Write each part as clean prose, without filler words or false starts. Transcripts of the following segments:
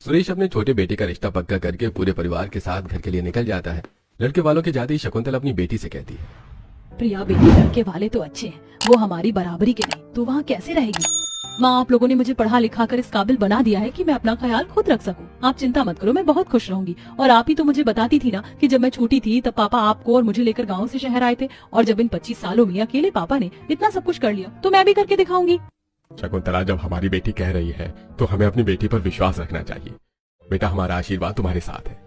सुरेश अपने छोटे बेटे का रिश्ता पक्का करके पूरे परिवार के साथ घर के लिए निकल जाता है। लड़के वालों के जाते ही शकुंतला अपनी बेटी से कहती है, प्रिया बेटी, लड़के वाले तो अच्छे हैं, वो हमारी बराबरी के नहीं तो वहाँ कैसे रहेगी। माँ, आप लोगों ने मुझे पढ़ा लिखा कर इस काबिल बना दिया है कि मैं अपना ख्याल खुद रख सकूं। आप चिंता मत करो, मैं बहुत खुश रहूंगी। और आप ही तो मुझे बताती थी ना कि जब मैं छोटी थी तब पापा आपको और मुझे लेकर गाँव से शहर आए थे, और जब इन 25 सालों में अकेले पापा ने इतना सब कुछ कर लिया तो मैं भी करके दिखाऊंगी। शकुंतला, जब हमारी बेटी कह रही है तो हमें अपनी बेटी पर विश्वास रखना चाहिए। बेटा, हमारा आशीर्वाद तुम्हारे साथ है।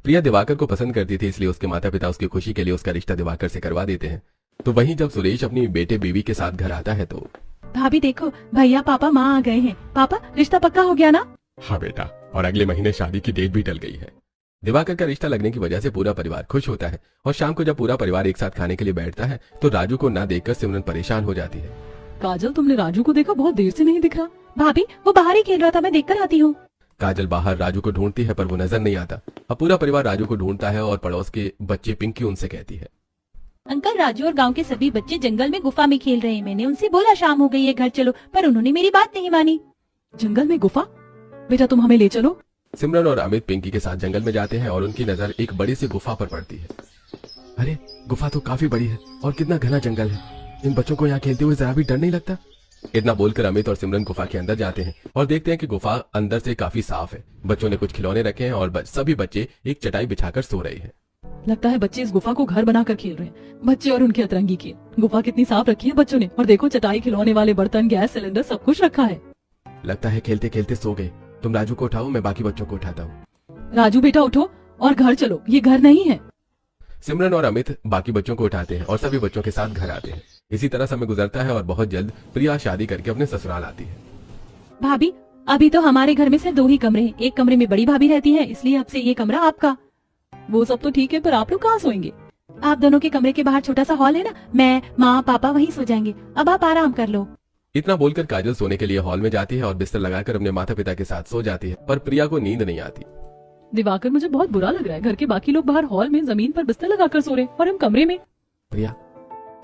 प्रिया दिवाकर को पसंद करती थी, इसलिए उसके माता पिता उसकी खुशी के लिए उसका रिश्ता दिवाकर से करवा देते हैं। तो वहीं जब सुरेश अपनी बेटे बीवी के साथ घर आता है तो भाभी देखो, भैया पापा माँ आ गए हैं। पापा, रिश्ता पक्का हो गया ना? हाँ बेटा, और अगले महीने शादी की डेट भी टल गई है। दिवाकर का रिश्ता लगने की वजह से पूरा परिवार खुश होता है। और शाम को जब पूरा परिवार एक साथ खाने के लिए बैठता है तो राजू को न देखकर सिमरन परेशान हो जाती है। काजल, तुमने राजू को देखा? बहुत देर से नहीं दिख रहा। भाभी, वो बाहर ही खेल रहा था, मैं देखकर आती हूँ। काजल बाहर राजू को ढूंढती है पर वो नजर नहीं आता। अब पूरा परिवार राजू को ढूंढता है और पड़ोस के बच्चे पिंकी उनसे कहती है, अंकल, राजू और गांव के सभी बच्चे जंगल में गुफा में खेल रहे हैं। मैंने उनसे बोला शाम हो गई है, घर चलो, पर उन्होंने मेरी बात नहीं मानी। जंगल में गुफा? बेटा, तुम हमें ले चलो। सिमरन और अमित पिंकी के साथ जंगल में जाते हैं और उनकी नजर एक बड़ी सी गुफा पर पड़ती है। अरे, गुफा तो काफी बड़ी है और कितना घना जंगल है। इन बच्चों को यहाँ खेलते हुए जरा भी डर नहीं लगता? इतना बोलकर अमित और सिमरन गुफा के अंदर जाते हैं और देखते हैं कि गुफा अंदर से काफी साफ है। बच्चों ने कुछ खिलौने रखे हैं और सभी बच्चे एक चटाई बिछाकर सो रहे हैं। लगता है बच्चे इस गुफा को घर बनाकर खेल रहे हैं। बच्चे और उनके अतरंगी खेल। गुफा कितनी साफ रखी है बच्चों ने, और देखो, चटाई, खिलौने वाले बर्तन, गैस सिलेंडर, सब कुछ रखा है। लगता है खेलते खेलते सो गए। तुम राजू को उठाओ, मैं बाकी बच्चों को उठाता हूँ। राजू बेटा, उठो और घर चलो, ये घर नहीं है। सिमरन और अमित बाकी बच्चों को उठाते हैं और सभी बच्चों के साथ घर आते हैं। इसी तरह समय गुजरता है और बहुत जल्द प्रिया शादी करके अपने ससुराल आती है। भाभी, अभी तो हमारे घर में सिर्फ 2 ही कमरे हैं। एक कमरे में बड़ी भाभी रहती है, इसलिए अब से ये कमरा आपका। वो सब तो ठीक है, पर आप लोग कहाँ सोएंगे? आप दोनों के कमरे के बाहर छोटा सा हॉल है ना, मैं, माँ, पापा वहीं सो जाएंगे। अब आप आराम कर लो। इतना बोलकर काजल सोने के लिए हॉल में जाती है और बिस्तर लगाकर अपने माता पिता के साथ सो जाती है, पर प्रिया को नींद नहीं आती। दिवाकर, मुझे बहुत बुरा लग रहा है। घर के बाकी लोग बाहर हॉल में जमीन पर बिस्तर लगाकर सो रहे और हम कमरे में। प्रिया,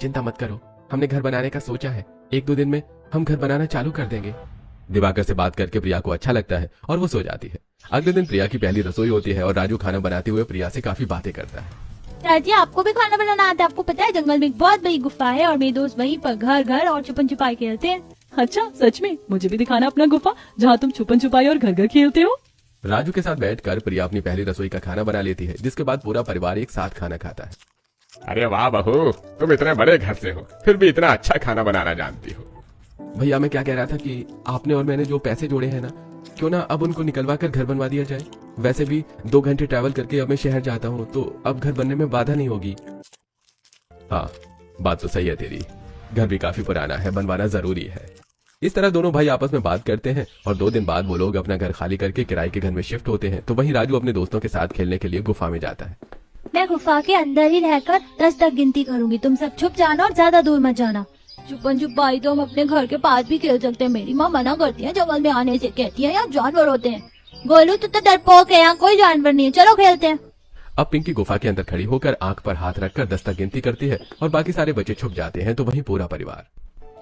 चिंता मत करो, हमने घर बनाने का सोचा है। 1-2 दिन में हम घर बनाना चालू कर देंगे। दिवाकर से बात करके प्रिया को अच्छा लगता है और वो सो जाती है। अगले दिन प्रिया की पहली रसोई होती है और राजू खाना बनाते हुए प्रिया से काफी बातें करता है। दादी, आपको भी खाना बनाना आता है? आपको पता है जंगल में एक बहुत बड़ी गुफा है और मेरे दोस्त वहीं पर घर घर और छुपन छुपाई खेलते हैं। अच्छा, सच में? मुझे भी दिखाना अपना गुफा जहाँ तुम छुपन छुपाई और घर घर खेलते हो। राजू के साथ बैठकर प्रिया अपनी पहली रसोई का खाना बना लेती है, जिसके बाद पूरा परिवार एक साथ खाना खाता है। अरे वाह बहू, तुम इतने बड़े घर से हो, फिर भी इतना अच्छा खाना बनाना जानती हो। भैया, मैं क्या कह रहा था कि आपने और मैंने जो पैसे जोड़े हैं ना, क्यों ना अब उनको निकलवा कर घर बनवा दिया जाए। वैसे भी 2 घंटे ट्रैवल करके अब मैं शहर जाता हूँ, तो अब घर बनने में बाधा नहीं होगी। हाँ, बात तो सही है तेरी। घर भी काफी पुराना है, बनवाना जरूरी है। इस तरह दोनों भाई आपस में बात करते हैं और 2 दिन बाद वो लोग अपना घर खाली करके किराए के घर में शिफ्ट होते हैं। तो वहीं राजू अपने दोस्तों के साथ खेलने के लिए गुफा में जाता है। मैं गुफा के अंदर ही रहकर 10 तक गिनती करूंगी। तुम सब छुप जाना और ज्यादा दूर मत जाना। छुपन छुपाई तो हम अपने घर के पास भी खेल सकते हैं। मेरी माँ मना करती है जंगल में आने से, कहती है यहाँ जानवर होते हैं। गोलू, तू तो डरपोक है, यहाँ कोई जानवर नहीं है, चलो खेलते हैं। अब पिंकी गुफा के अंदर खड़ी होकर आंख पर हाथ रखकर 10 तक गिनती करती है और बाकी सारे बच्चे छुप जाते हैं। तो वहीं पूरा परिवार।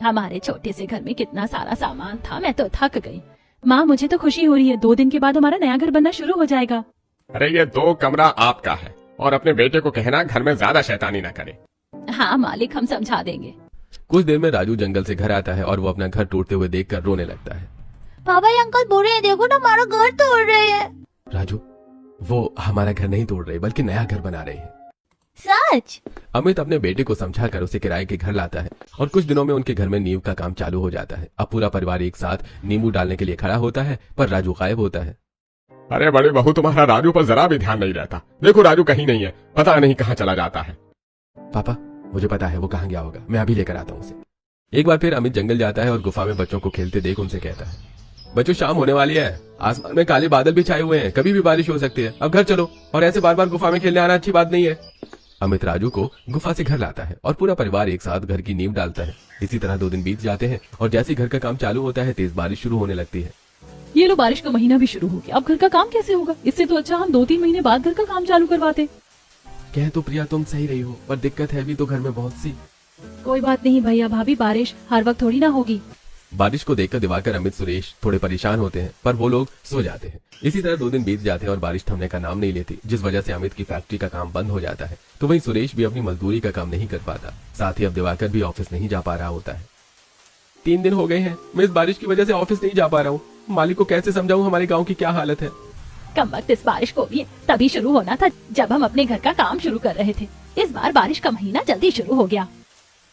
हमारे छोटे से घर में कितना सारा सामान था, मैं तो थक गई। माँ, मुझे तो खुशी हो रही है, 2 दिन के बाद हमारा नया घर बनना शुरू हो जाएगा। अरे, ये 2 कमरा आपका है और अपने बेटे को कहना घर में ज्यादा शैतानी न करे। हाँ मालिक, हम समझा देंगे। कुछ देर में राजू जंगल से घर आता है और वो अपना घर टूटते हुए देखकर रोने लगता है। पापा, ये अंकल बुरे हैं, देखो ना हमारा घर तोड़ रहे हैं। राजू, वो हमारा घर नहीं तोड़ रहे बल्कि नया घर बना रहे हैं। सच? अमित अपने बेटे को समझाकर उसे किराए के घर लाता है और कुछ दिनों में उनके घर में नींव का काम चालू हो जाता है। अब पूरा परिवार एक साथ नींबू डालने के लिए खड़ा होता है, पर राजू गायब होता है। अरे बड़े बहू, तुम्हारा राजू पर जरा भी ध्यान नहीं रहता। देखो, राजू कहीं नहीं है, पता नहीं कहाँ चला जाता है। पापा, मुझे पता है वो कहाँ गया होगा, मैं अभी लेकर आता हूँ उसे। एक बार फिर अमित जंगल जाता है और गुफा में बच्चों को खेलते देख उनसे कहता है, बच्चों, शाम होने वाली है, आसमान में काले बादल भी छाए हुए हैं, कभी भी बारिश हो सकती है। अब घर चलो, और ऐसे बार बार गुफा में खेलने आना अच्छी बात नहीं है। अमित राजू को गुफा से घर लाता है और पूरा परिवार एक साथ घर की नींव डालता है। इसी तरह 2 दिन बीत जाते हैं और जैसे ही घर का काम चालू होता है, तेज बारिश शुरू होने लगती है। ये लो, बारिश का महीना भी शुरू हो गया, अब घर का काम कैसे होगा? इससे तो अच्छा हम 2-3 महीने बाद घर का काम चालू करवाते। कह तो प्रिया तुम सही रही हो, पर दिक्कत है भी तो घर में बहुत सी। कोई बात नहीं भैया भाभी, बारिश हर वक्त थोड़ी ना होगी। बारिश को देखकर दिवाकर, अमित, सुरेश थोड़े परेशान होते हैं, पर वो लोग सो जाते हैं। इसी तरह 2 दिन बीत जाते हैं और बारिश थमने का नाम नहीं लेती, जिस वजह से अमित की फैक्ट्री का काम बंद हो जाता है। तो वहीं सुरेश भी अपनी मजदूरी का काम नहीं कर पाता। साथ ही अब दिवाकर भी ऑफिस नहीं जा पा रहा होता है। 3 दिन हो गए हैं, मैं इस बारिश की वजह से ऑफिस नहीं जा पा रहा हूँ। मालिक को कैसे समझाऊं हमारे गाँव की क्या हालत है। कम वक्त इस बारिश को भी तभी शुरू होना था जब हम अपने घर का काम शुरू कर रहे थे। इस बार बारिश का महीना जल्दी शुरू हो गया।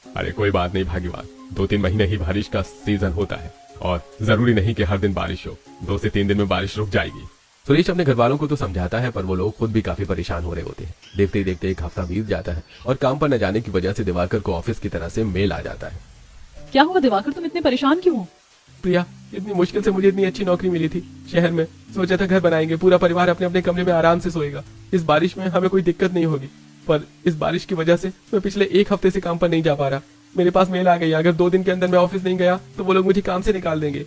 अरे कोई बात नहीं भाग्यवान, 2-3 महीने ही बारिश का सीजन होता है और जरूरी नहीं कि हर दिन बारिश हो। 2 से 3 दिन में बारिश रुक जाएगी। सुरेश अपने घर वालों को तो समझाता है, पर वो लोग खुद भी काफी परेशान हो रहे होते हैं। देखते ही देखते 1 हफ्ता बीत जाता है और काम पर न जाने की वजह से दिवाकर को ऑफिस की तरह से मेल आ जाता है। क्या हुआ दिवाकर, तुम इतने परेशान क्यों हो? प्रिया, इतनी मुश्किल से मुझे इतनी अच्छी नौकरी मिली थी शहर में। सोचा था घर बनाएंगे, पूरा परिवार अपने अपने कमरे में आराम से सोएगा। इस बारिश में हमें कोई दिक्कत नहीं होगी, पर इस बारिश की वजह से मैं पिछले 1 हफ्ते से काम पर नहीं जा पा रहा। मेरे पास मेल आ गई, अगर 2 दिन के अंदर मैं ऑफिस नहीं गया तो वो लोग मुझे काम से निकाल देंगे।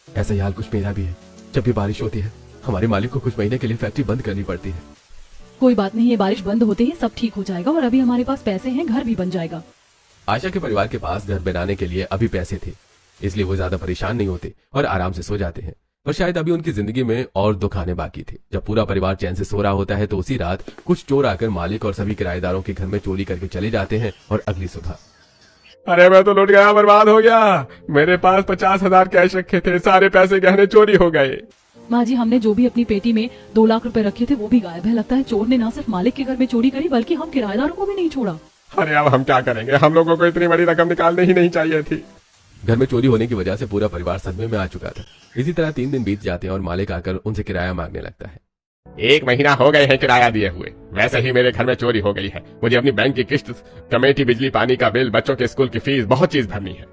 ऐसा ही हाल कुछ मेरा भी है। जब भी बारिश होती है हमारे मालिक को कुछ महीने के लिए फैक्ट्री बंद करनी पड़ती है। कोई बात नहीं, ये बारिश बंद होते ही सब ठीक हो जाएगा और अभी हमारे पास पैसे हैं, घर भी बन जाएगा। आशा के परिवार के पास घर बनाने के लिए अभी पैसे थे, इसलिए वो ज्यादा परेशान नहीं होते और आराम से सो जाते हैं। पर शायद अभी उनकी जिंदगी में और दुख आने बाकी थे। जब पूरा परिवार चैन से सो रहा होता है तो उसी रात कुछ चोर आकर मालिक और सभी किराएदारों के घर में चोरी करके चले जाते हैं और अगली सुबह, अरे मैं तो लुट गया, बर्बाद हो गया। मेरे पास 50,000 कैश रखे थे, सारे पैसे गहने चोरी हो गए। माँ जी, हमने जो भी अपनी पेटी में 2 लाख रुपए रखे थे वो भी गायब है। लगता है चोर ने न सिर्फ मालिक के घर में चोरी करी बल्कि हम किराएदारों को भी नहीं छोड़ा। अरे अब हम क्या करेंगे, हम लोगों को इतनी बड़ी रकम निकालनी ही नहीं चाहिए थी। घर में चोरी होने की वजह से पूरा परिवार सदमे में आ चुका था। इसी तरह 3 दिन बीत जाते हैं और मालिक आकर उनसे किराया मांगने लगता है। 1 महीना हो गए हैं किराया दिए हुए, वैसे ही मेरे घर में चोरी हो गई है। मुझे अपनी बैंक की किस्त, कमेटी, बिजली पानी का बिल, बच्चों के स्कूल की फीस, बहुत चीज भरनी है।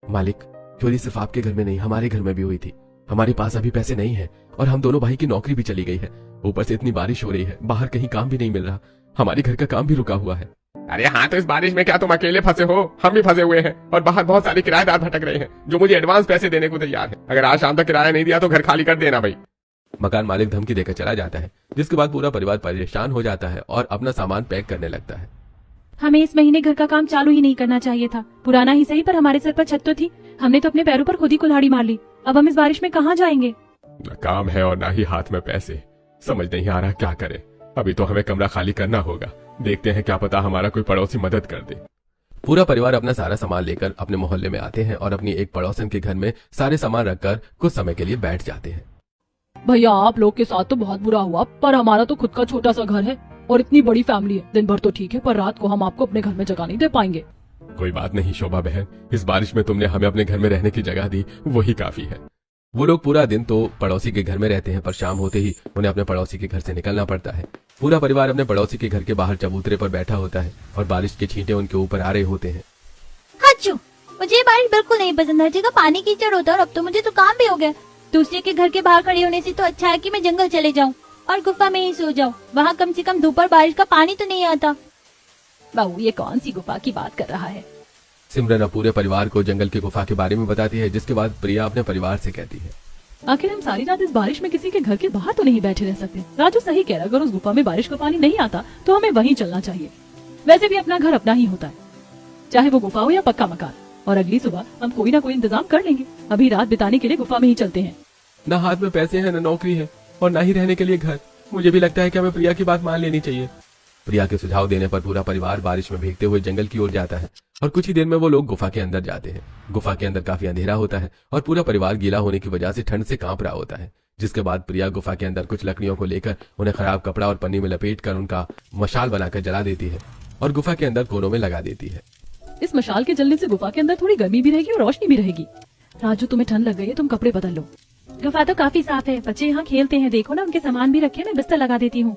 मालिक, चोरी सिर्फ आपके घर में नहीं हमारे घर में भी हुई थी। हमारे पास अभी पैसे नहीं है और हम दोनों भाई की नौकरी भी चली गई है। ऊपर से इतनी बारिश हो रही है, बाहर कहीं काम भी नहीं मिल रहा। हमारे घर का काम भी रुका हुआ है। अरे हाँ, तो इस बारिश में क्या तुम अकेले फंसे हो? हम भी फंसे हुए हैं और बाहर बहुत सारे किराएदार भटक रहे हैं जो मुझे एडवांस पैसे देने को तैयार है। अगर आज शाम तक किराया नहीं दिया तो घर खाली कर देना भाई। मकान मालिक धमकी देकर चला जाता है, जिसके बाद पूरा परिवार परेशान हो जाता है और अपना सामान पैक करने लगता है। हमें इस महीने घर का काम चालू ही नहीं करना चाहिए था। पुराना ही सही, पर हमारे सर पर छत तो थी। हमने तो अपने पैरों पर खुद ही कुल्हाड़ी मार ली। अब हम इस बारिश में कहाँ जाएंगे? न काम है और ना ही हाथ में पैसे, समझ नहीं आ रहा क्या करें। अभी तो हमें कमरा खाली करना होगा, देखते हैं क्या पता हमारा कोई पड़ोसी मदद कर दे। पूरा परिवार अपना सारा सामान लेकर अपने मोहल्ले में आते हैं और अपनी एक पड़ोसन के घर में सारे सामान रखकर कुछ समय के लिए बैठ जाते हैं। भैया, आप लोग के साथ तो बहुत बुरा हुआ, पर हमारा तो खुद का छोटा सा घर है और इतनी बड़ी फैमिली है। दिन भर तो ठीक है, पर रात को हम आपको अपने घर में जगह नहीं दे पाएंगे। कोई बात नहीं शोभा बहन, इस बारिश में तुमने हमें अपने घर में रहने की जगह दी, वही काफी है। वो लोग पूरा दिन तो पड़ोसी के घर में रहते हैं, पर शाम होते ही उन्हें अपने पड़ोसी के घर से निकलना पड़ता है। पूरा परिवार अपने पड़ोसी के घर के बाहर चबूतरे पर बैठा होता है और बारिश के छींटे उनके ऊपर आ रहे होते हैं। हाचू, मुझे ये बारिश बिल्कुल नहीं पसंद। हर जगह पानी कीचड़ होता है और अब तो मुझे जुकाम भी हो गया। दूसरे के घर के बाहर खड़ी होने से तो अच्छा है कि मैं जंगल चले जाऊं और गुफा में ही सो जाऊं। वहाँ कम से कम दोपहर बारिश का पानी तो नहीं आता। बाबू, ये कौन सी गुफा की बात कर रहा है? सिमरन अब पूरे परिवार को जंगल की गुफा के बारे में बताती है, जिसके बाद प्रिया अपने परिवार से कहती है, आखिर हम सारी रात इस बारिश में किसी के घर के बाहर तो नहीं बैठे रह सकते। राजू सही कह रहा है, अगर उस गुफा में बारिश का पानी नहीं आता तो हमें वहीं चलना चाहिए। वैसे भी अपना घर अपना ही होता है, चाहे वो गुफा हो या पक्का मकान। और अगली सुबह हम कोई ना कोई इंतजाम कर लेंगे। अभी रात बिताने के लिए गुफा में ही चलते हैं। न हाथ में पैसे हैं, न नौकरी है और न ही रहने के लिए घर। मुझे भी लगता है कि हमें प्रिया की बात मान लेनी चाहिए। प्रिया के सुझाव देने पर पूरा परिवार बारिश में भीगते हुए जंगल की ओर जाता है और कुछ ही देर में वो लोग गुफा के अंदर जाते हैं। गुफा के अंदर काफी अंधेरा होता है और पूरा परिवार गीला होने की वजह से ठंड से कांप रहा होता है। जिसके बाद प्रिया गुफा के अंदर कुछ लकड़ियों को लेकर उन्हें खराब कपड़ा और पन्नी में लपेट कर उनका मशाल बनाकर जला देती है और गुफा के अंदर कोनों में लगा देती है। इस मशाल के जलने से गुफा के अंदर थोड़ी गर्मी भी रहेगी और रोशनी भी रहेगी। राजू, तुम्हें ठंड लग गई है, तुम कपड़े बदल लो। गुफा तो काफी साफ है, बच्चे यहाँ खेलते हैं, देखो ना, उनके सामान भी रखे, मैं बिस्तर लगा देती हूँ।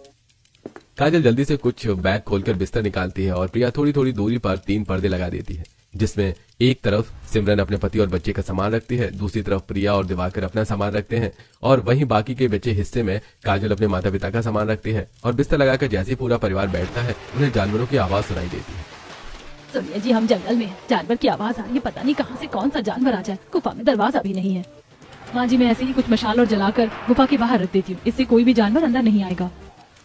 काजल जल्दी से कुछ बैग खोलकर बिस्तर निकालती है और प्रिया थोड़ी थोड़ी दूरी पर 3 पर्दे लगा देती है, जिसमें एक तरफ सिमरन अपने पति और बच्चे का सामान रखती है, दूसरी तरफ प्रिया और दिवाकर अपना सामान रखते हैं और वहीं बाकी के बचे हिस्से में काजल अपने माता पिता का सामान रखती है। और बिस्तर लगाकर जैसे ही पूरा परिवार बैठता है उन्हें जानवरों की आवाज सुनाई देती है। सुनिए जी, हम जंगल में हैं, जानवर की आवाज आ रही है, पता नहीं कहाँ से कौन सा जानवर आ जाए। गुफा में दरवाजा भी नहीं है। माँ जी, मैं ऐसे ही कुछ मशाल और जलाकर गुफा के बाहर रख देती हूँ, इससे कोई भी जानवर अंदर नहीं आएगा।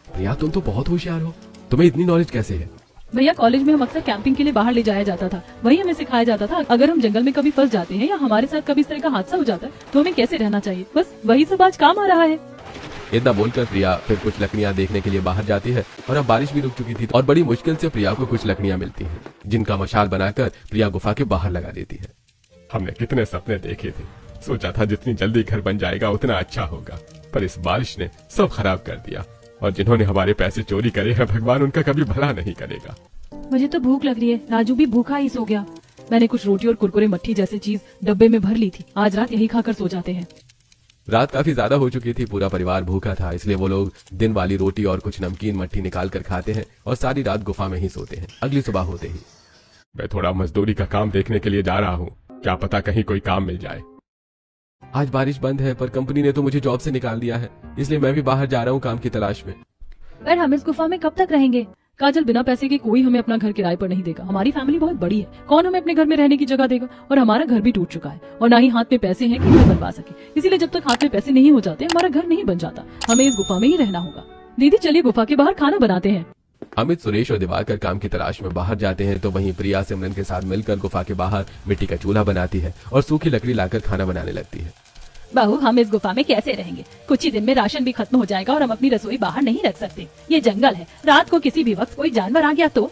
प्रिया, तुम तो बहुत होशियार हो, तुम्हें इतनी नॉलेज कैसे है? भैया कॉलेज में हम अक्सर कैंपिंग के लिए बाहर ले जाया जाता था। वही हमें सिखाया जाता था अगर हम जंगल में कभी फंस जाते हैं या हमारे साथ कभी इस तरह का हादसा हो जाता है तो हमें कैसे रहना चाहिए। बस वही सब आज काम आ रहा है। इतना बोलकर प्रिया फिर कुछ लकड़ियां देखने के लिए बाहर जाती है और अब बारिश भी रुक चुकी थी और बड़ी मुश्किल से प्रिया को कुछ लकड़ियां मिलती हैं, जिनका मशाल बनाकर प्रिया गुफा के बाहर लगा देती है। हमने कितने सपने देखे थे, सोचा था जितनी जल्दी घर बन जाएगा उतना अच्छा होगा, पर इस बारिश ने सब खराब कर दिया। और जिन्होंने हमारे पैसे चोरी करे हैं, भगवान उनका कभी भला नहीं करेगा। मुझे तो भूख लग रही है। राजू भी भूखा ही सो गया। मैंने कुछ रोटी और कुरकुरे मट्ठी जैसी चीज डब्बे में भर ली थी। आज रात यही खाकर सो जाते हैं। रात काफी ज्यादा हो चुकी थी, पूरा परिवार भूखा था, इसलिए वो लोग दिन वाली रोटी और कुछ नमकीन मट्ठी निकाल कर खाते हैं और सारी रात गुफा में ही सोते हैं। अगली सुबह होते ही मैं थोड़ा मजदूरी का काम देखने के लिए जा रहा हूँ, क्या पता कहीं कोई काम मिल जाए। आज बारिश बंद है पर कंपनी ने तो मुझे जॉब से निकाल दिया है, इसलिए मैं भी बाहर जा रहा हूँ काम की तलाश में। पर हम इस गुफा में कब तक रहेंगे? काजल, बिना पैसे के कोई हमें अपना घर किराए पर नहीं देगा। हमारी फैमिली बहुत बड़ी है, कौन हमें अपने घर में रहने की जगह देगा? और हमारा घर भी टूट चुका है और ना ही हाथ में पैसे हैं कि घर बनवा सके। इसीलिए जब तक हाथ में पैसे नहीं हो जाते हमारा घर नहीं बन जाता। हमें इस गुफा में ही रहना होगा। दीदी चलिए गुफा के बाहर खाना बनाते हैं। अमित, सुरेश और दिवाकर काम की तलाश में बाहर जाते हैं तो वहीं प्रिया सिमरन के साथ मिलकर गुफा के बाहर मिट्टी का चूल्हा बनाती है और सूखी लकड़ी लाकर खाना बनाने लगती है। बहू, हम इस गुफा में कैसे रहेंगे? कुछ ही दिन में राशन भी खत्म हो जाएगा और हम अपनी रसोई बाहर नहीं रख सकते। ये जंगल है, रात को किसी भी वक्त कोई जानवर आ गया तो?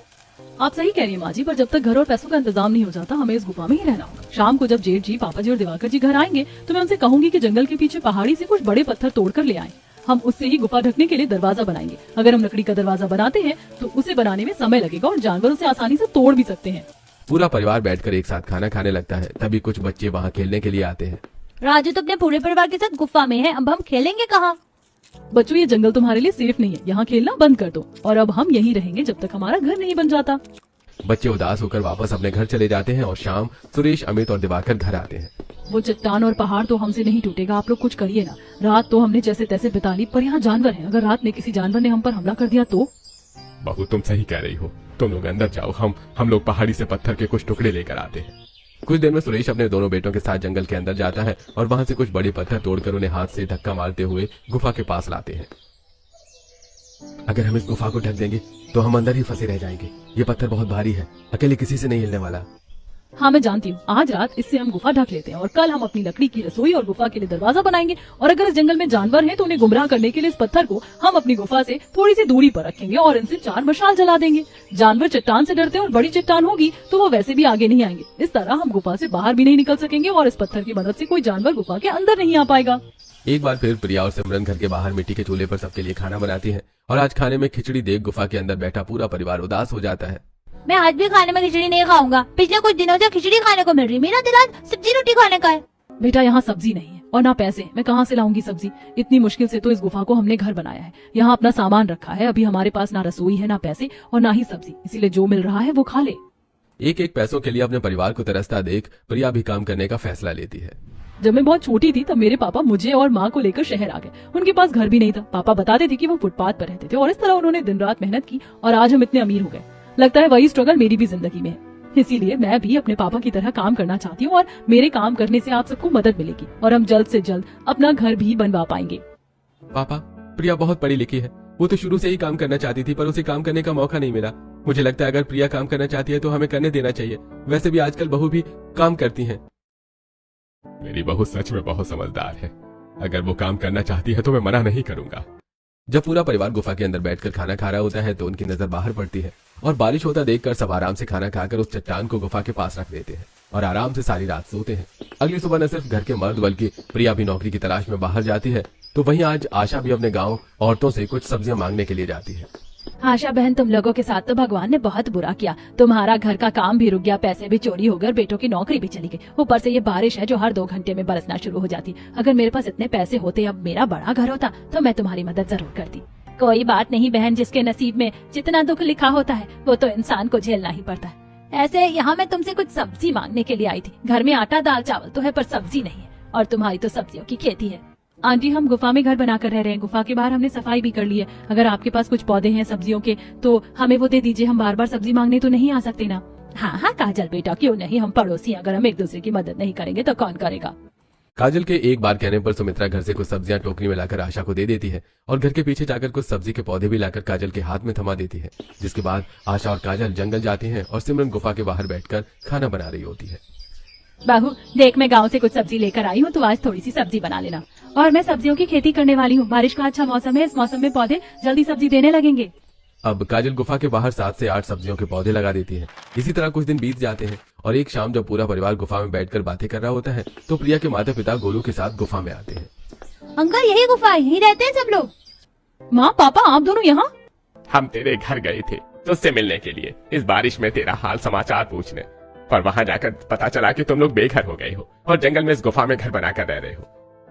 आप सही कह रही हैं माँ जी, पर जब तक घर और पैसों का इंतजाम नहीं हो जाता हमें इस गुफा में ही रहना होगा। शाम को जब जेठ जी, पापा जी और दिवाकर जी घर आएंगे तो मैं उनसे कहूंगी कि जंगल के पीछे पहाड़ी से कुछ बड़े पत्थर तोड़कर ले आएं। हम उससे ही गुफा ढकने के लिए दरवाजा बनाएंगे। अगर हम लकड़ी का दरवाजा बनाते हैं तो उसे बनाने में समय लगेगा और जानवरों से आसानी से तोड़ भी सकते हैं। पूरा परिवार बैठकर एक साथ खाना खाने लगता है। तभी कुछ बच्चे वहाँ खेलने के लिए आते हैं। राजू तो अपने पूरे परिवार के साथ गुफा में है, अब हम खेलेंगे कहाँ? बच्चों, ये जंगल तुम्हारे लिए सेफ नहीं है, यहाँ खेलना बंद कर दो और अब हम यहीं रहेंगे जब तक हमारा घर नहीं बन जाता। बच्चे उदास होकर वापस अपने घर चले जाते हैं और शाम सुरेश, अमित और दिवाकर घर आते हैं। वो चट्टान और पहाड़ तो हमसे नहीं टूटेगा, आप लोग कुछ करिए ना। रात तो हमने जैसे तैसे बिता ली, पर यहाँ जानवर हैं। अगर रात में किसी जानवर ने हम पर हमला कर दिया तो? बहू, तुम सही कह रही हो, तुम लोग अंदर जाओ, हम लोग पहाड़ी से पत्थर के कुछ टुकड़े लेकर आते हैं। कुछ देर में सुरेश अपने दोनों बेटों के साथ जंगल के अंदर जाता है और वहाँ से कुछ बड़े पत्थर तोड़कर उन्हें हाथ से धक्का मारते हुए गुफा के पास लाते हैं। अगर हम इस गुफा को ढक देंगे तो हम अंदर ही फंसे रह जाएंगे। ये पत्थर बहुत भारी है, अकेले किसी से नहीं हिलने वाला। हाँ मैं जानती हूँ, आज रात इससे हम गुफा ढक लेते हैं और कल हम अपनी लकड़ी की रसोई और गुफा के लिए दरवाजा बनाएंगे। और अगर इस जंगल में जानवर हैं तो उन्हें गुमराह करने के लिए इस पत्थर को हम अपनी गुफा से थोड़ी सी दूरी पर रखेंगे और इनसे 4 मशाल जला देंगे। जानवर चट्टान से डरते हैं और बड़ी चट्टान होगी तो वो वैसे भी आगे नहीं आएंगे। इस तरह हम गुफा से बाहर भी नहीं निकल सकेंगे और इस पत्थर की मदद से कोई जानवर गुफा के अंदर नहीं आ पाएगा। एक बार फिर प्रिया और सिमरन घर के बाहर मिट्टी के चूल्हे पर सबके लिए खाना बनाती है और आज खाने में खिचड़ी देख गुफा के अंदर बैठा पूरा परिवार उदास हो जाता है। मैं आज भी खाने में खिचड़ी नहीं खाऊंगा, पिछले कुछ दिनों से खिचड़ी खाने को मिल रही, मेरा दिल आज सब्जी रोटी खाने का है। बेटा, यहाँ सब्जी नहीं है और ना पैसे, मैं कहाँ से लाऊंगी सब्जी? इतनी मुश्किल से तो इस गुफा को हमने घर बनाया है, यहाँ अपना सामान रखा है। अभी हमारे पास ना रसोई है, ना पैसे और ना ही सब्जी, इसीलिए जो मिल रहा है वो खा ले। एक एक पैसों के लिए अपने परिवार को तरसता देख प्रिया भी काम करने का फैसला लेती है। जब मैं बहुत छोटी थी तब मेरे पापा मुझे और माँ को लेकर शहर आ गए। उनके पास घर भी नहीं था। पापा बताते थे कि वो फुटपाथ पर रहते थे और इस तरह उन्होंने दिन रात मेहनत की और आज हम इतने अमीर हो गए। लगता है वही स्ट्रगल मेरी भी जिंदगी में है, इसीलिए मैं भी अपने पापा की तरह काम करना चाहती हूँ और मेरे काम करने से आप सबको मदद मिलेगी और हम जल्द से जल्द अपना घर भी बनवा पाएंगे। पापा, प्रिया बहुत पढ़ी लिखी है, वो तो शुरू से ही काम करना चाहती थी पर उसे काम करने का मौका नहीं मिला। मुझे लगता है अगर प्रिया काम करना चाहती है तो हमें करने देना चाहिए। वैसे भी आजकल बहू भी काम करती हैं। मेरी बहू सच में बहुत समझदार है, अगर वो काम करना चाहती है तो मैं मना नहीं करूंगा। जब पूरा परिवार गुफा के अंदर बैठकर खाना खा रहा होता है तो उनकी नजर बाहर पड़ती है और बारिश होता देखकर सब आराम से खाना खाकर उस चट्टान को गुफा के पास रख देते हैं और आराम से सारी रात सोते हैं। अगली सुबह न सिर्फ घर के मर्द बल्कि प्रिया भी नौकरी की तलाश में बाहर जाती है तो वहीं आज आशा भी अपने गांव औरतों से कुछ सब्जियां मांगने के लिए जाती है। आशा बहन, तुम लोगों के साथ तो भगवान ने बहुत बुरा किया। तुम्हारा घर का काम भी रुक गया, पैसे भी चोरी हो गए, बेटों की नौकरी भी चली गई। ऊपर से ये बारिश है जो हर 2 घंटे में बरसना शुरू हो जाती। अगर मेरे पास इतने पैसे होते, अब मेरा बड़ा घर होता तो मैं तुम्हारी मदद जरूर करती। कोई बात नहीं बहन, जिसके नसीब में जितना दुख लिखा होता है वो तो इंसान को झेलना ही पड़ता है। ऐसे यहाँ मैं तुमसे कुछ सब्जी मांगने के लिए आई थी। घर में आटा दाल चावल तो है पर सब्जी नहीं है और तुम्हारी तो सब्जियों की खेती है। आंटी, हम गुफा में घर बनाकर रह रहे हैं। गुफा के बाहर हमने सफाई भी कर ली है। अगर आपके पास कुछ पौधे हैं सब्जियों के तो हमें वो दे दीजिए। हम बार बार सब्जी मांगने तो नहीं आ सकते ना। हाँ हाँ काजल बेटा, क्यों नहीं, हम पड़ोसी, अगर हम एक दूसरे की मदद नहीं करेंगे तो कौन करेगा। काजल के एक बार कहने पर सुमित्रा घर से कुछ सब्जियां टोकरी में लाकर आशा को दे देती है और घर के पीछे जाकर कुछ सब्जी के पौधे भी लाकर काजल के हाथ में थमा देती है, जिसके बाद आशा और काजल जंगल जाती हैं और सिमरन गुफा के बाहर बैठकर खाना बना रही होती है। बहू देख, मैं गांव से कुछ सब्जी लेकर आई हूँ, तो आज थोड़ी सी सब्जी बना लेना। और मैं सब्जियों की खेती करने वाली हूँ, बारिश का अच्छा मौसम है, इस मौसम में पौधे जल्दी सब्जी देने लगेंगे। अब काजल गुफा के बाहर 7 से 8 सब्जियों के पौधे लगा देती है। इसी तरह कुछ दिन बीत जाते हैं और एक शाम जब पूरा परिवार गुफा में बैठकर बातें कर रहा होता है तो प्रिया के माता पिता गोलू के साथ गुफा में आते हैं। अंकल यही गुफा है, यही रहते हैं सब लोग? माँ पापा आप दोनों यहाँ? हम तेरे घर गए थे तुझसे मिलने के लिए, इस बारिश में तेरा हाल समाचार पूछने, पर वहाँ जाकर पता चला कि तुम लोग बेघर हो गए हो और जंगल में इस गुफा में घर बनाकर रह रहे हो।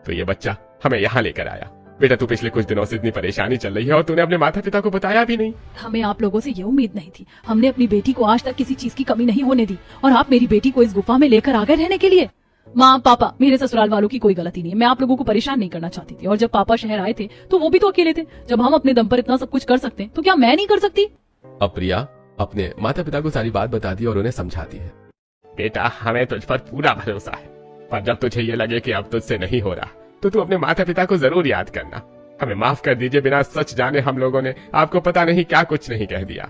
तो ये बच्चा हमें यहाँ लेकर आया। बेटा तू पिछले कुछ दिनों से इतनी परेशानी चल रही है और तूने अपने माता पिता को बताया भी नहीं। हमें आप लोगों से ये उम्मीद नहीं थी। हमने अपनी बेटी को आज तक किसी चीज की कमी नहीं होने दी और आप मेरी बेटी को इस गुफा में लेकर आ गए रहने के लिए। माँ पापा, मेरे ससुराल वालों की कोई गलती नहीं है, मैं आप लोगों को परेशान नहीं करना चाहती थी। और जब पापा शहर आए थे तो वो भी तो अकेले थे। जब हम अपने दम पर इतना सब कुछ कर सकते हैं तो क्या मैं नहीं कर सकती? अब प्रिया अपने माता पिता को सारी बात बताती है और उन्हें समझाती है। बेटा हमें तुझ पर पूरा भरोसा है, पर जब तुझे ये लगे कि अब तुझसे नहीं हो रहा तो तू अपने माता पिता को जरूर याद करना। हमें माफ कर दीजिए, बिना सच जाने हम लोगों ने आपको पता नहीं क्या कुछ नहीं कह दिया।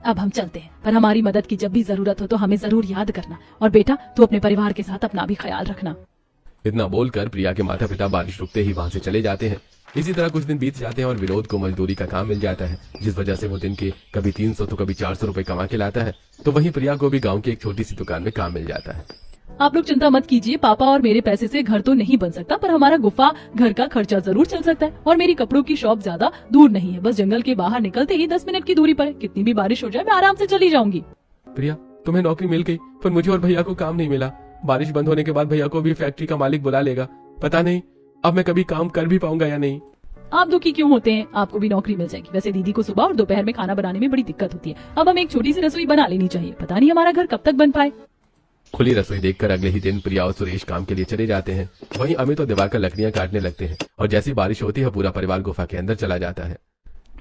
अब हम चलते हैं, पर हमारी मदद की जब भी जरूरत हो तो हमें जरूर याद करना। और बेटा तू अपने परिवार के साथ अपना भी ख्याल रखना। इतना बोलकर प्रिया के माता पिता बारिश रुकते ही वहाँ से चले जाते हैं। इसी तरह कुछ दिन बीत जाते हैं और विनोद को मजदूरी का काम मिल जाता है, जिस वजह से वो दिन के कभी 300 तो कभी 400 रुपए कमा के लाता है। तो वहीं प्रिया को भी गाँव की एक छोटी सी दुकान में काम मिल जाता है। आप लोग चिंता मत कीजिए, पापा और मेरे पैसे से घर तो नहीं बन सकता, पर हमारा गुफा घर का खर्चा जरूर चल सकता है। और मेरी कपड़ों की शॉप ज्यादा दूर नहीं है, बस जंगल के बाहर निकलते ही 10 मिनट की दूरी पर है। कितनी भी बारिश हो जाए मैं आराम से चली जाऊंगी। प्रिया तुम्हें नौकरी मिल गई, पर मुझे और भैया को काम नहीं मिला। बारिश बंद होने के बाद भैया को भी फैक्ट्री का मालिक बुला लेगा। पता नहीं अब मैं कभी काम कर भी पाऊंगा या नहीं। आप दुखी क्यों होते हैं, आपको भी नौकरी मिल जाएगी। वैसे दीदी को सुबह और दोपहर में खाना बनाने में बड़ी दिक्कत होती है। अब हमें एक छोटी सी रसोई बना लेनी चाहिए, पता नहीं हमारा घर कब तक बन पाए। खुली रसोई देखकर अगले ही दिन प्रिया और सुरेश काम के लिए चले जाते हैं। वहीं अमित और दिवाकर लकड़ियां काटने लगते हैं और जैसी बारिश होती है पूरा परिवार गुफा के अंदर चला जाता है।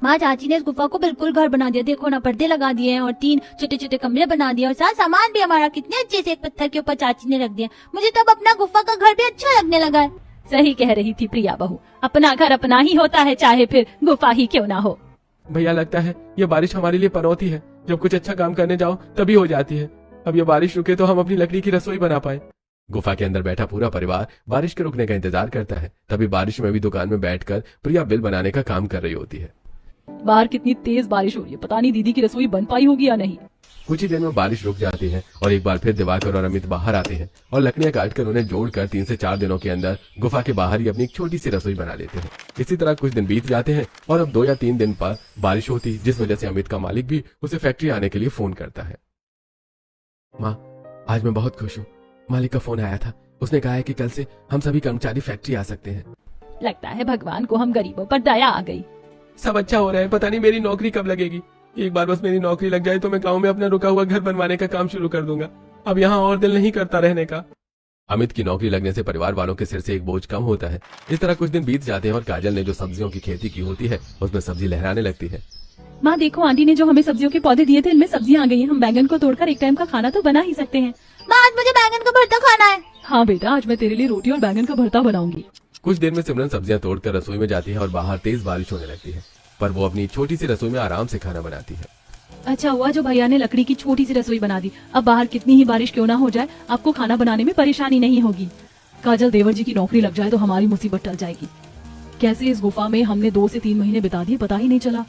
माँ चाची ने इस गुफा को बिल्कुल घर बना दिया, देखो ना, पर्दे लगा दिए हैं और 3 छोटे छोटे कमरे बना दिए और साथ सामान भी हमारा कितने अच्छे से एक पत्थर के ऊपर चाची ने रख दिया। मुझे तब अपना गुफा का घर भी अच्छा लगने लगा है। सही कह रही थी प्रिया बहू, अपना घर अपना ही होता है, चाहे फिर गुफा ही क्यों ना हो। भैया लगता है ये बारिश हमारे लिए पनौती है, जब कुछ अच्छा काम करने जाओ तभी हो जाती है। अब ये बारिश रुके तो हम अपनी लकड़ी की रसोई बना पाए। गुफा के अंदर बैठा पूरा परिवार बारिश के रुकने का इंतजार करता है। तभी बारिश में भी दुकान में बैठकर प्रिया बिल बनाने का काम कर रही होती है। बाहर कितनी तेज बारिश हो रही है, पता नहीं दीदी की रसोई बन पाई होगी या नहीं। कुछ ही देर में बारिश रुक जाती है और एक बार फिर दिवाकर और अमित बाहर आते हैं और लकड़ियां काटकर उन्हें जोड़कर 3 से 4 दिनों के अंदर गुफा के बाहर ही अपनी एक छोटी सी रसोई बना लेते हैं। इसी तरह कुछ दिन बीत जाते हैं और अब 2 या 3 दिन पर बारिश होती, जिस वजह से अमित का मालिक भी उसे फैक्ट्री आने के लिए फोन करता है। माँ आज मैं बहुत खुश हूँ, मालिक का फोन आया था, उसने कहा है कि कल से हम सभी कर्मचारी फैक्ट्री आ सकते हैं। लगता है भगवान को हम गरीबों पर दया आ गई। सब अच्छा हो रहा है, पता नहीं मेरी नौकरी कब लगेगी। एक बार बस मेरी नौकरी लग जाए तो मैं गांव में अपना रुका हुआ घर बनवाने का काम शुरू कर दूंगा। अब यहाँ और दिल नहीं करता रहने का। अमित की नौकरी लगने से परिवार वालों के सिर से एक बोझ कम होता है। इस तरह कुछ दिन बीत जाते हैं और काजल ने जो सब्जियों की खेती की होती है उसमें सब्जी लहराने लगती है। माँ देखो, आंटी ने जो हमें सब्जियों के पौधे दिए थे इनमें सब्जियां आ गई हैं। हम बैंगन को तोड़कर एक टाइम का खाना तो बना ही सकते हैं। माँ आज मुझे बैंगन का भरता खाना है। हाँ बेटा, आज मैं तेरे लिए रोटी और बैंगन का भरता बनाऊंगी। कुछ देर में सिमरन सब्जियां तोड़कर रसोई में जाती है और बाहर तेज बारिश होने लगती है, पर वो अपनी छोटी सी रसोई में आराम से खाना बनाती है। अच्छा हुआ जो भैया ने लकड़ी की छोटी सी रसोई बना दी। अब बाहर कितनी ही बारिश क्यों ना हो जाए, आपको खाना बनाने में परेशानी नहीं होगी। काजल देवर जी की नौकरी लग जाए तो हमारी मुसीबत टल जाएगी। कैसे इस गुफा में हमने 2 से 3 महीने बिता दिए, पता ही नहीं चला।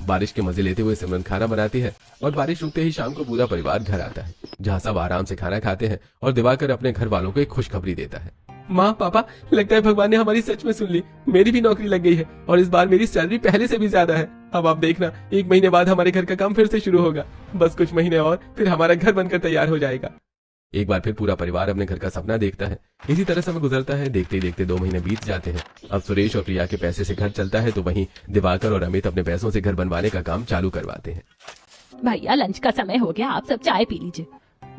बारिश के मजे लेते हुए सिमरन खाना बनाती है और बारिश रुकते ही शाम को पूरा परिवार घर आता है, जहाँ सब आराम से खाना खाते हैं और दिवाकर अपने घर वालों को एक खुशखबरी देता है। माँ पापा, लगता है भगवान ने हमारी सच में सुन ली, मेरी भी नौकरी लग गई है और इस बार मेरी सैलरी पहले से भी ज्यादा है। अब आप देखना, 1 महीने बाद हमारे घर का काम फिर से शुरू होगा। बस कुछ महीने और फिर हमारा घर बनकर तैयार हो जाएगा। एक बार फिर पूरा परिवार अपने घर का सपना देखता है। इसी तरह समय गुजरता है, देखते ही देखते 2 महीने बीत जाते हैं। अब सुरेश और प्रिया के पैसे से घर चलता है तो वहीं दिवाकर और अमित अपने पैसों से घर बनवाने का काम चालू करवाते हैं। भैया लंच का समय हो गया, आप सब चाय पी लीजिए।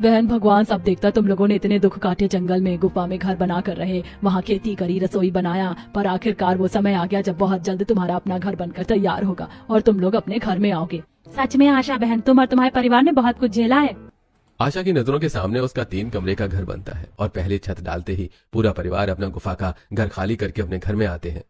बहन भगवान सब देखता, तुम लोगों ने इतने दुख काटे, जंगल में गुफा में घर बना कर रहे, वहाँ खेती करी, रसोई बनाया, पर आखिरकार वो समय आ गया जब बहुत जल्द तुम्हारा अपना घर बनकर तैयार होगा और तुम लोग अपने घर में आओगे। सच में आशा बहन, तुम और तुम्हारे परिवार ने बहुत कुछ झेला है। आशा की नजरों के सामने उसका 3 कमरे का घर बनता है और पहली छत डालते ही पूरा परिवार अपना गुफा का घर खाली करके अपने घर में आते हैं।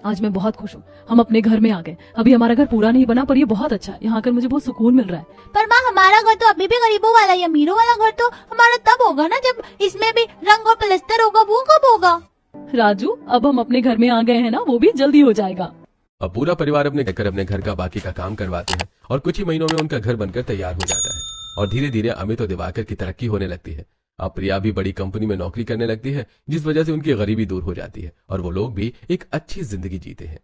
आज मैं बहुत खुश हूँ, हम अपने घर में आ गए। अभी हमारा घर पूरा नहीं बना पर ये बहुत अच्छा है, यहाँ आकर मुझे बहुत सुकून मिल रहा है। पर माँ हमारा घर तो अभी भी गरीबों वाला है, अमीरों वाला घर तो हमारा तब होगा ना जब इसमें भी रंग और प्लास्टर होगा, वो कब होगा? राजू, अब हम अपने घर में आ गए हैं ना, वो भी जल्दी हो जाएगा। अब पूरा परिवार अपने घर का बाकी का काम करवाते हैं और कुछ ही महीनों में उनका घर बनकर तैयार हो जाता है और धीरे धीरे अमित और दिवाकर की तरक्की होने लगती है। अब प्रिया भी बड़ी कंपनी में नौकरी करने लगती है, जिस वजह से उनकी गरीबी दूर हो जाती है और वो लोग भी एक अच्छी जिंदगी जीते हैं।